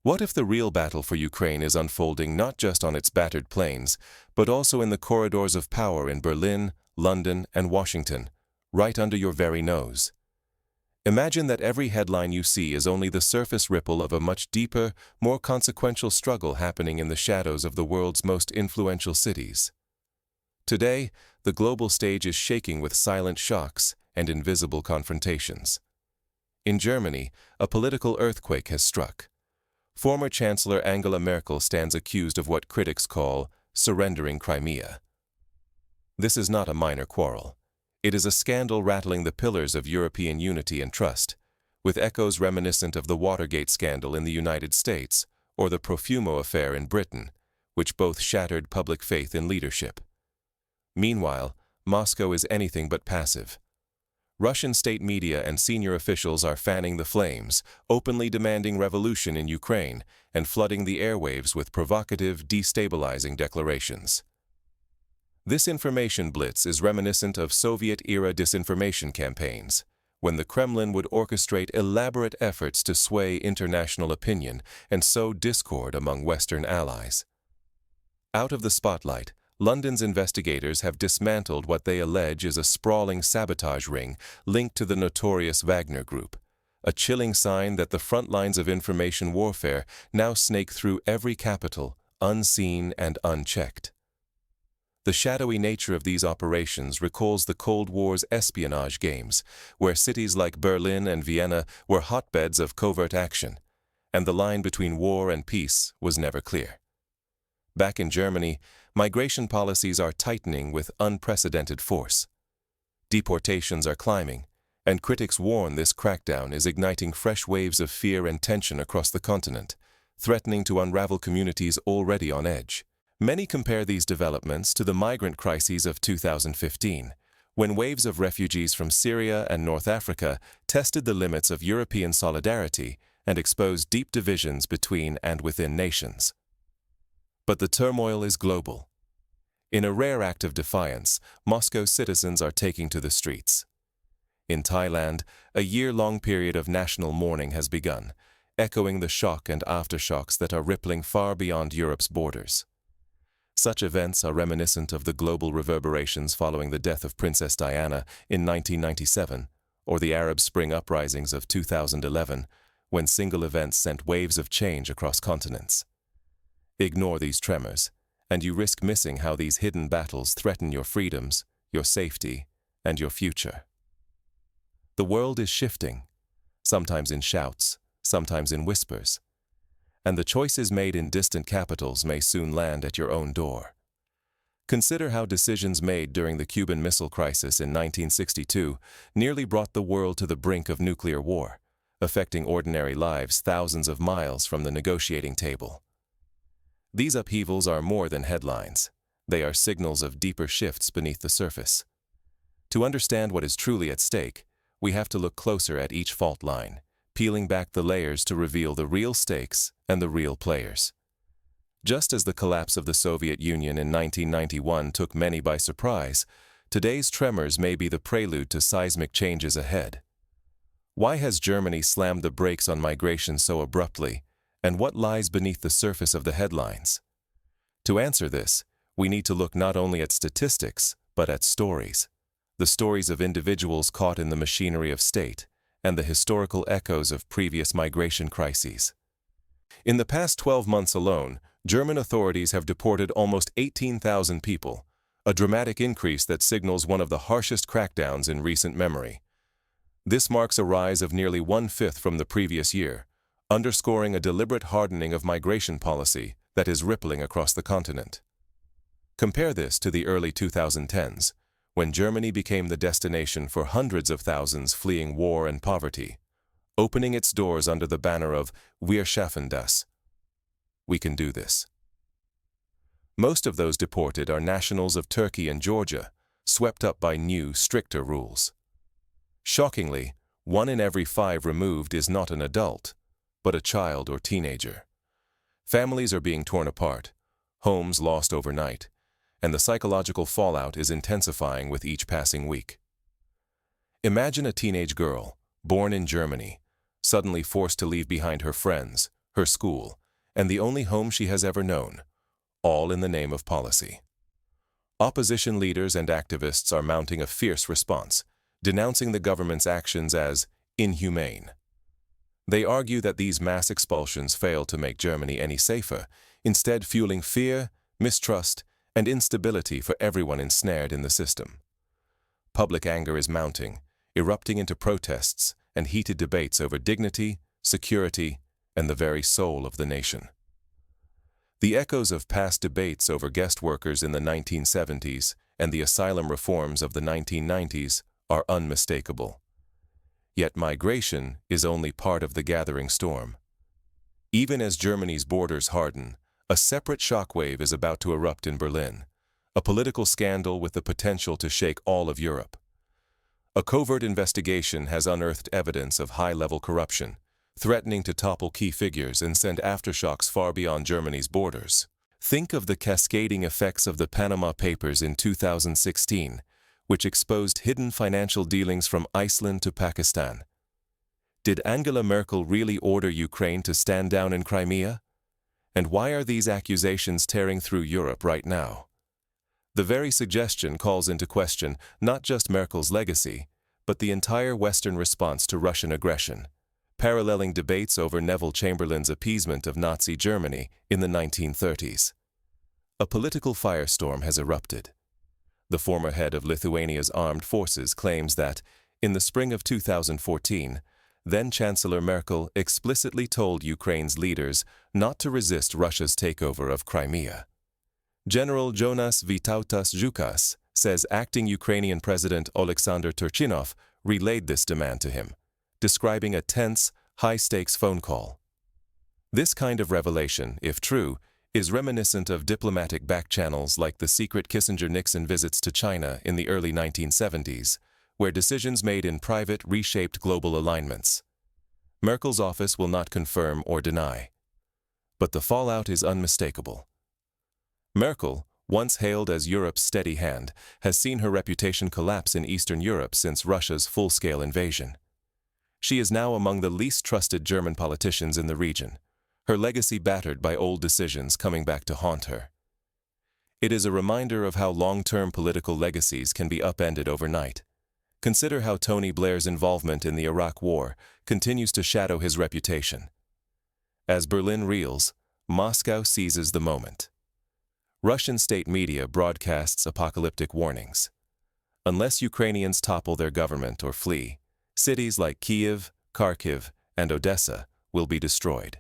What if the real battle for Ukraine is unfolding not just on its battered plains, but also in the corridors of power in Berlin, London, and Washington, right under your very nose? Imagine that every headline you see is only the surface ripple of a much deeper, more consequential struggle happening in the shadows of the world's most influential cities. Today, the global stage is shaking with silent shocks and invisible confrontations. In Germany, a political earthquake has struck. Former Chancellor Angela Merkel stands accused of what critics call surrendering Crimea. This is not a minor quarrel. It is a scandal rattling the pillars of European unity and trust, with echoes reminiscent of the Watergate scandal in the United States or the Profumo affair in Britain, which both shattered public faith in leadership. Meanwhile, Moscow is anything but passive. Russian state media and senior officials are fanning the flames, openly demanding revolution in Ukraine and flooding the airwaves with provocative, destabilizing declarations. This information blitz is reminiscent of Soviet-era disinformation campaigns, when the Kremlin would orchestrate elaborate efforts to sway international opinion and sow discord among Western allies. Out of the spotlight, London's investigators have dismantled what they allege is a sprawling sabotage ring linked to the notorious Wagner Group, a chilling sign that the front lines of information warfare now snake through every capital, unseen and unchecked. The shadowy nature of these operations recalls the Cold War's espionage games, where cities like Berlin and Vienna were hotbeds of covert action, and the line between war and peace was never clear. Back in Germany, migration policies are tightening with unprecedented force. Deportations are climbing, and critics warn this crackdown is igniting fresh waves of fear and tension across the continent, threatening to unravel communities already on edge. Many compare these developments to the migrant crises of 2015, when waves of refugees from Syria and North Africa tested the limits of European solidarity and exposed deep divisions between and within nations. But the turmoil is global. In a rare act of defiance, Moscow's citizens are taking to the streets. In Thailand, a year-long period of national mourning has begun, echoing the shock and aftershocks that are rippling far beyond Europe's borders. Such events are reminiscent of the global reverberations following the death of Princess Diana in 1997, or the Arab Spring uprisings of 2011, when single events sent waves of change across continents. Ignore these tremors, and you risk missing how these hidden battles threaten your freedoms, your safety, and your future. The world is shifting, sometimes in shouts, sometimes in whispers, and the choices made in distant capitals may soon land at your own door. Consider how decisions made during the Cuban Missile Crisis in 1962 nearly brought the world to the brink of nuclear war, affecting ordinary lives thousands of miles from the negotiating table. These upheavals are more than headlines. They are signals of deeper shifts beneath the surface. To understand what is truly at stake, we have to look closer at each fault line, peeling back the layers to reveal the real stakes and the real players. Just as the collapse of the Soviet Union in 1991 took many by surprise, today's tremors may be the prelude to seismic changes ahead. Why has Germany slammed the brakes on migration so abruptly, and what lies beneath the surface of the headlines? To answer this, we need to look not only at statistics, but at stories. The stories of individuals caught in the machinery of state, and the historical echoes of previous migration crises. In the past 12 months alone, German authorities have deported almost 18,000 people, a dramatic increase that signals one of the harshest crackdowns in recent memory. This marks a rise of nearly 1/5 from the previous year, underscoring a deliberate hardening of migration policy that is rippling across the continent. Compare this to the early 2010s, when Germany became the destination for hundreds of thousands fleeing war and poverty, opening its doors under the banner of "Wir schaffen das." We can do this. Most of those deported are nationals of Turkey and Georgia, swept up by new, stricter rules. Shockingly, 1 in every 5 removed is not an adult, but a child or teenager. Families are being torn apart, homes lost overnight, and the psychological fallout is intensifying with each passing week. Imagine a teenage girl, born in Germany, suddenly forced to leave behind her friends, her school, and the only home she has ever known, all in the name of policy. Opposition leaders and activists are mounting a fierce response, denouncing the government's actions as inhumane. They argue that these mass expulsions fail to make Germany any safer, instead fueling fear, mistrust, and instability for everyone ensnared in the system. Public anger is mounting, erupting into protests and heated debates over dignity, security, and the very soul of the nation. The echoes of past debates over guest workers in the 1970s and the asylum reforms of the 1990s are unmistakable. Yet migration is only part of the gathering storm. Even as Germany's borders harden, a separate shockwave is about to erupt in Berlin, a political scandal with the potential to shake all of Europe. A covert investigation has unearthed evidence of high-level corruption, threatening to topple key figures and send aftershocks far beyond Germany's borders. Think of the cascading effects of the Panama Papers in 2016, which exposed hidden financial dealings from Iceland to Pakistan. Did Angela Merkel really order Ukraine to stand down in Crimea? And why are these accusations tearing through Europe right now? The very suggestion calls into question not just Merkel's legacy, but the entire Western response to Russian aggression, paralleling debates over Neville Chamberlain's appeasement of Nazi Germany in the 1930s. A political firestorm has erupted. The former head of Lithuania's armed forces claims that, in the spring of 2014, then-Chancellor Merkel explicitly told Ukraine's leaders not to resist Russia's takeover of Crimea. General Jonas Vytautas Žukas says acting Ukrainian President Oleksandr Turchinov relayed this demand to him, describing a tense, high-stakes phone call. This kind of revelation, if true, is reminiscent of diplomatic backchannels like the secret Kissinger-Nixon visits to China in the early 1970s, where decisions made in private reshaped global alignments. Merkel's office will not confirm or deny. But the fallout is unmistakable. Merkel, once hailed as Europe's steady hand, has seen her reputation collapse in Eastern Europe since Russia's full-scale invasion. She is now among the least trusted German politicians in the region, her legacy battered by old decisions coming back to haunt her. It is a reminder of how long-term political legacies can be upended overnight. Consider how Tony Blair's involvement in the Iraq War continues to shadow his reputation. As Berlin reels, Moscow seizes the moment. Russian state media broadcasts apocalyptic warnings. Unless Ukrainians topple their government or flee, cities like Kyiv, Kharkiv, and Odessa will be destroyed.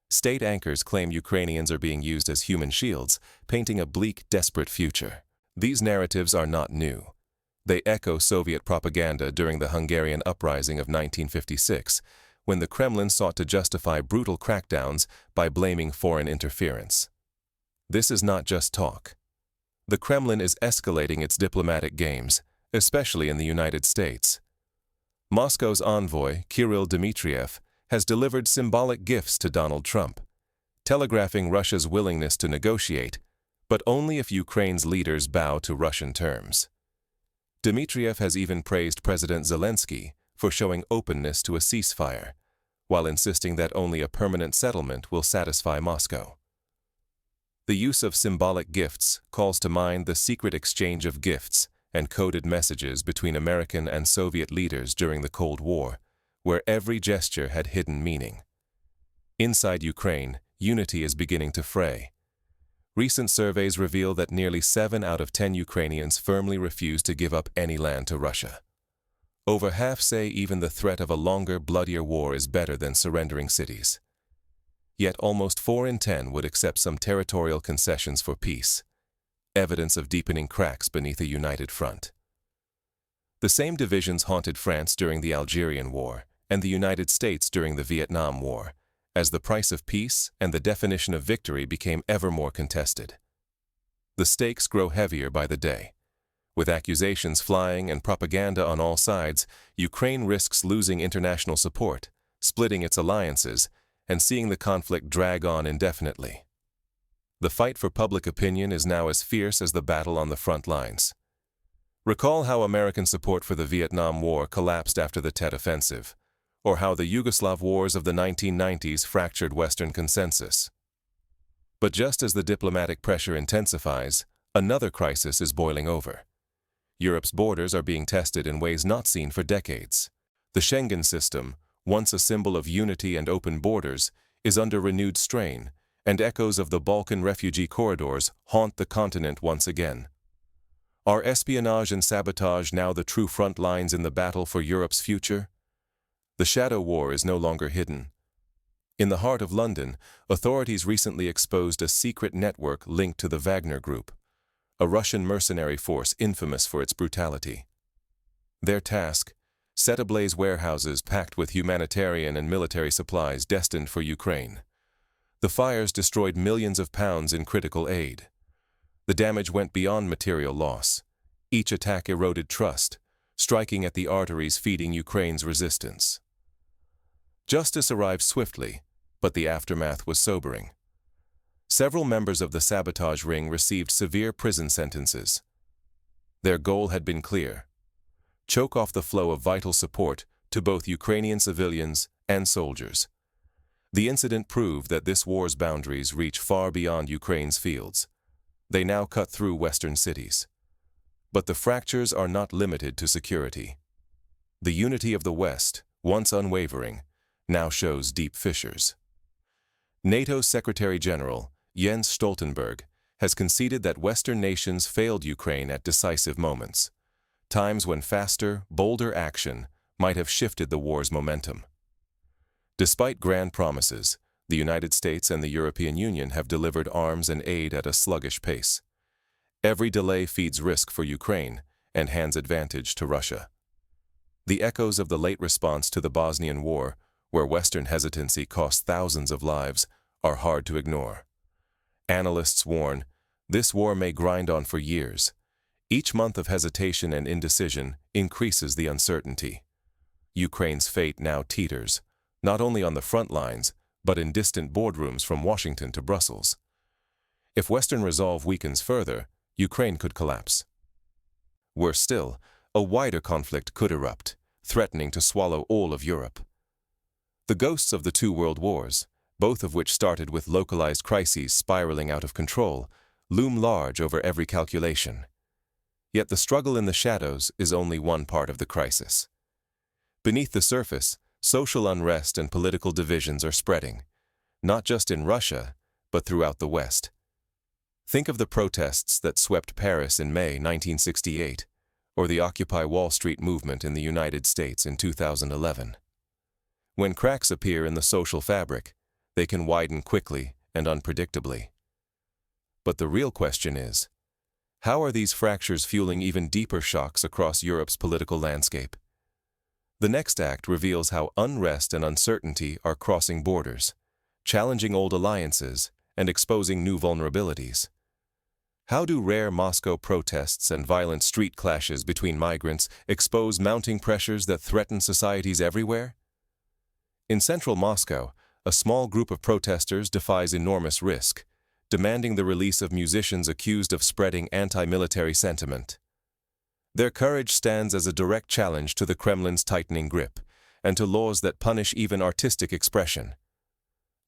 State anchors claim Ukrainians are being used as human shields, painting a bleak, desperate future. These narratives are not new. They echo Soviet propaganda during the Hungarian uprising of 1956, when the Kremlin sought to justify brutal crackdowns by blaming foreign interference. This is not just talk. The Kremlin is escalating its diplomatic games, especially in the United States. Moscow's envoy, Kirill Dmitriev, has delivered symbolic gifts to Donald Trump, telegraphing Russia's willingness to negotiate, but only if Ukraine's leaders bow to Russian terms. Dmitriev has even praised President Zelensky for showing openness to a ceasefire, while insisting that only a permanent settlement will satisfy Moscow. The use of symbolic gifts calls to mind the secret exchange of gifts and coded messages between American and Soviet leaders during the Cold War, where every gesture had hidden meaning. Inside Ukraine, unity is beginning to fray. Recent surveys reveal that nearly 7 out of 10 Ukrainians firmly refuse to give up any land to Russia. Over half say even the threat of a longer, bloodier war is better than surrendering cities. Yet almost 4 in 10 would accept some territorial concessions for peace, evidence of deepening cracks beneath a united front. The same divisions haunted France during the Algerian War and the United States during the Vietnam War, as the price of peace and the definition of victory became ever more contested. The stakes grow heavier by the day. With accusations flying and propaganda on all sides, Ukraine risks losing international support, splitting its alliances, and seeing the conflict drag on indefinitely. The fight for public opinion is now as fierce as the battle on the front lines. Recall how American support for the Vietnam War collapsed after the Tet Offensive, or how the Yugoslav wars of the 1990s fractured Western consensus. But just as the diplomatic pressure intensifies, another crisis is boiling over. Europe's borders are being tested in ways not seen for decades. The Schengen system, once a symbol of unity and open borders, is under renewed strain, and echoes of the Balkan refugee corridors haunt the continent once again. Are espionage and sabotage now the true front lines in the battle for Europe's future? The shadow war is no longer hidden. In the heart of London, authorities recently exposed a secret network linked to the Wagner Group, a Russian mercenary force infamous for its brutality. Their task: set ablaze warehouses packed with humanitarian and military supplies destined for Ukraine. The fires destroyed millions of pounds in critical aid. The damage went beyond material loss. Each attack eroded trust, striking at the arteries feeding Ukraine's resistance. Justice arrived swiftly, but the aftermath was sobering. Several members of the sabotage ring received severe prison sentences. Their goal had been clear: choke off the flow of vital support to both Ukrainian civilians and soldiers. The incident proved that this war's boundaries reach far beyond Ukraine's fields. They now cut through Western cities. But the fractures are not limited to security. The unity of the West, once unwavering, now shows deep fissures. NATO's Secretary General, Jens Stoltenberg, has conceded that Western nations failed Ukraine at decisive moments, times when faster, bolder action might have shifted the war's momentum. Despite grand promises, the United States and the European Union have delivered arms and aid at a sluggish pace. Every delay feeds risk for Ukraine and hands advantage to Russia. The echoes of the late response to the Bosnian War, where Western hesitancy cost thousands of lives, are hard to ignore. Analysts warn, this war may grind on for years. Each month of hesitation and indecision increases the uncertainty. Ukraine's fate now teeters, not only on the front lines, but in distant boardrooms from Washington to Brussels. If Western resolve weakens further, Ukraine could collapse. Worse still, a wider conflict could erupt, threatening to swallow all of Europe. The ghosts of the two world wars, both of which started with localized crises spiraling out of control, loom large over every calculation. Yet the struggle in the shadows is only one part of the crisis. Beneath the surface, social unrest and political divisions are spreading, not just in Russia, but throughout the West. Think of the protests that swept Paris in May 1968, or the Occupy Wall Street movement in the United States in 2011. When cracks appear in the social fabric, they can widen quickly and unpredictably. But the real question is, how are these fractures fueling even deeper shocks across Europe's political landscape? The next act reveals how unrest and uncertainty are crossing borders, challenging old alliances and exposing new vulnerabilities. How do rare Moscow protests and violent street clashes between migrants expose mounting pressures that threaten societies everywhere? In central Moscow, a small group of protesters defies enormous risk, demanding the release of musicians accused of spreading anti-military sentiment. Their courage stands as a direct challenge to the Kremlin's tightening grip, and to laws that punish even artistic expression.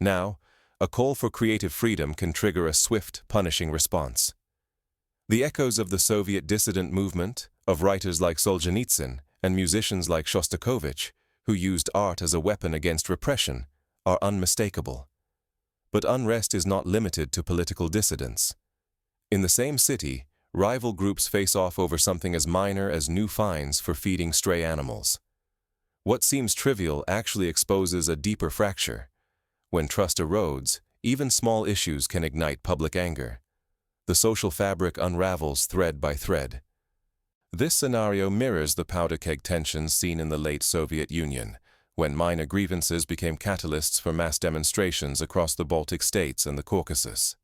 Now, a call for creative freedom can trigger a swift, punishing response. The echoes of the Soviet dissident movement, of writers like Solzhenitsyn and musicians like Shostakovich, who used art as a weapon against repression, are unmistakable. But unrest is not limited to political dissidents. In the same city, rival groups face off over something as minor as new fines for feeding stray animals. What seems trivial actually exposes a deeper fracture. When trust erodes, even small issues can ignite public anger. The social fabric unravels thread by thread. This scenario mirrors the powder keg tensions seen in the late Soviet Union, when minor grievances became catalysts for mass demonstrations across the Baltic states and the Caucasus.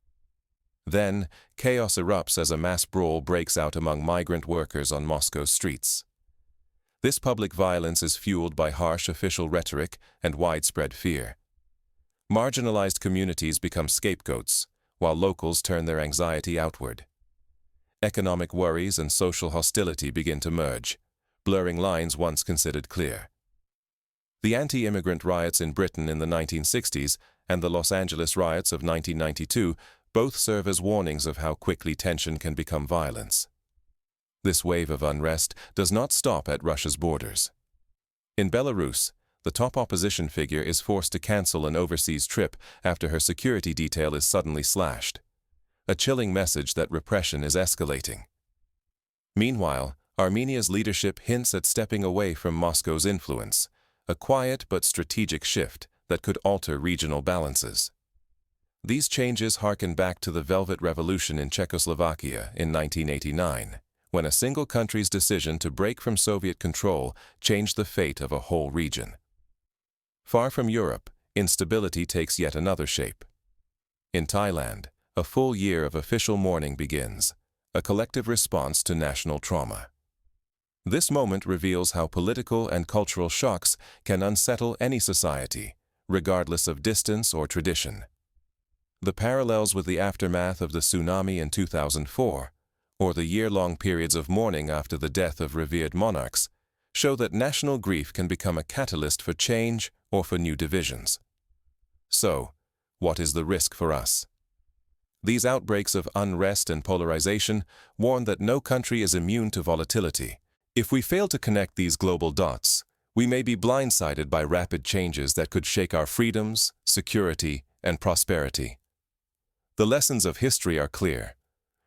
Then, chaos erupts as a mass brawl breaks out among migrant workers on Moscow's streets. This public violence is fueled by harsh official rhetoric and widespread fear. Marginalized communities become scapegoats, while locals turn their anxiety outward. Economic worries and social hostility begin to merge, blurring lines once considered clear. The anti-immigrant riots in Britain in the 1960s and the Los Angeles riots of 1992 both serve as warnings of how quickly tension can become violence. This wave of unrest does not stop at Russia's borders. In Belarus, the top opposition figure is forced to cancel an overseas trip after her security detail is suddenly slashed. A chilling message that repression is escalating. Meanwhile, Armenia's leadership hints at stepping away from Moscow's influence, a quiet but strategic shift that could alter regional balances. These changes harken back to the Velvet Revolution in Czechoslovakia in 1989, when a single country's decision to break from Soviet control changed the fate of a whole region. Far from Europe, instability takes yet another shape. In Thailand, a full year of official mourning begins, a collective response to national trauma. This moment reveals how political and cultural shocks can unsettle any society, regardless of distance or tradition. The parallels with the aftermath of the tsunami in 2004, or the year-long periods of mourning after the death of revered monarchs, show that national grief can become a catalyst for change or for new divisions. So, what is the risk for us? These outbreaks of unrest and polarization warn that no country is immune to volatility. If we fail to connect these global dots, we may be blindsided by rapid changes that could shake our freedoms, security, and prosperity. The lessons of history are clear.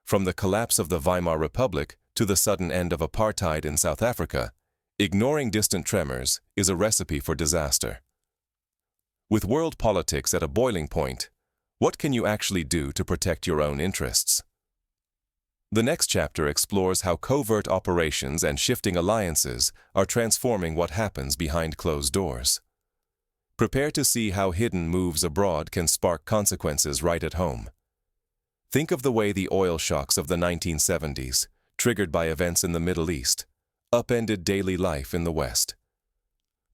From the collapse of the Weimar Republic to the sudden end of apartheid in South Africa, ignoring distant tremors is a recipe for disaster. With world politics at a boiling point, what can you actually do to protect your own interests? The next chapter explores how covert operations and shifting alliances are transforming what happens behind closed doors. Prepare to see how hidden moves abroad can spark consequences right at home. Think of the way the oil shocks of the 1970s, triggered by events in the Middle East, upended daily life in the West.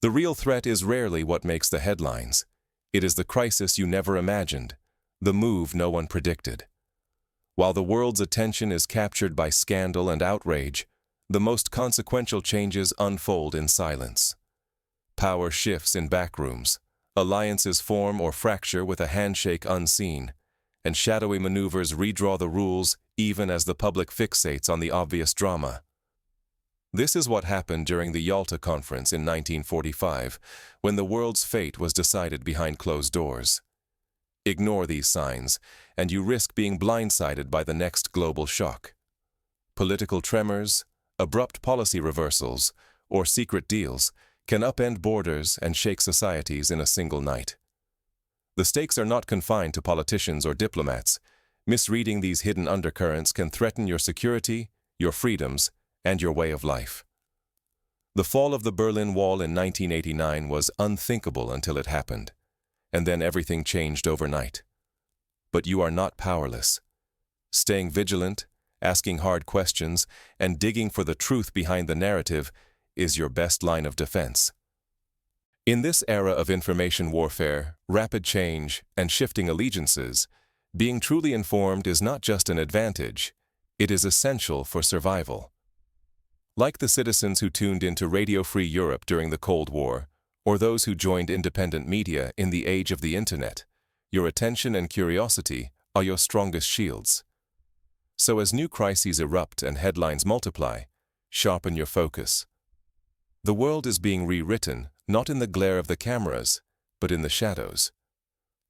The real threat is rarely what makes the headlines. It is the crisis you never imagined, the move no one predicted. While the world's attention is captured by scandal and outrage, the most consequential changes unfold in silence. Power shifts in backrooms, alliances form or fracture with a handshake unseen, and shadowy maneuvers redraw the rules even as the public fixates on the obvious drama. This is what happened during the Yalta Conference in 1945, when the world's fate was decided behind closed doors. Ignore these signs, and you risk being blindsided by the next global shock. Political tremors, abrupt policy reversals, or secret deals can upend borders and shake societies in a single night. The stakes are not confined to politicians or diplomats. Misreading these hidden undercurrents can threaten your security, your freedoms, and your way of life. The fall of the Berlin Wall in 1989 was unthinkable until it happened, and then everything changed overnight. But you are not powerless. Staying vigilant, asking hard questions, and digging for the truth behind the narrative is your best line of defense. In this era of information warfare, rapid change, and shifting allegiances, being truly informed is not just an advantage, it is essential for survival. Like the citizens who tuned into Radio Free Europe during the Cold War, or those who joined independent media in the age of the Internet, your attention and curiosity are your strongest shields. So as new crises erupt and headlines multiply, sharpen your focus. The world is being rewritten, not in the glare of the cameras, but in the shadows.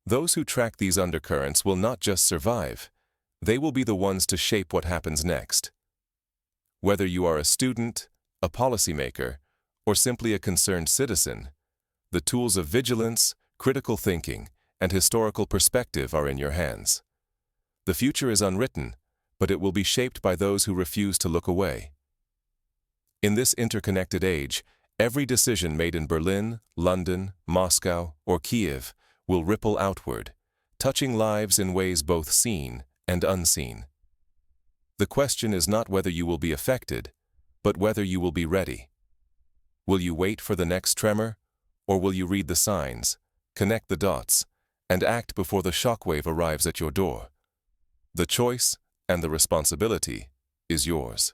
Those who track these undercurrents will not just survive, they will be the ones to shape what happens next. Whether you are a student, a policymaker, or simply a concerned citizen, the tools of vigilance, critical thinking, and historical perspective are in your hands. The future is unwritten, but it will be shaped by those who refuse to look away. In this interconnected age, every decision made in Berlin, London, Moscow, or Kiev will ripple outward, touching lives in ways both seen and unseen. The question is not whether you will be affected, but whether you will be ready. Will you wait for the next tremor, or will you read the signs, connect the dots, and act before the shockwave arrives at your door? The choice and the responsibility is yours.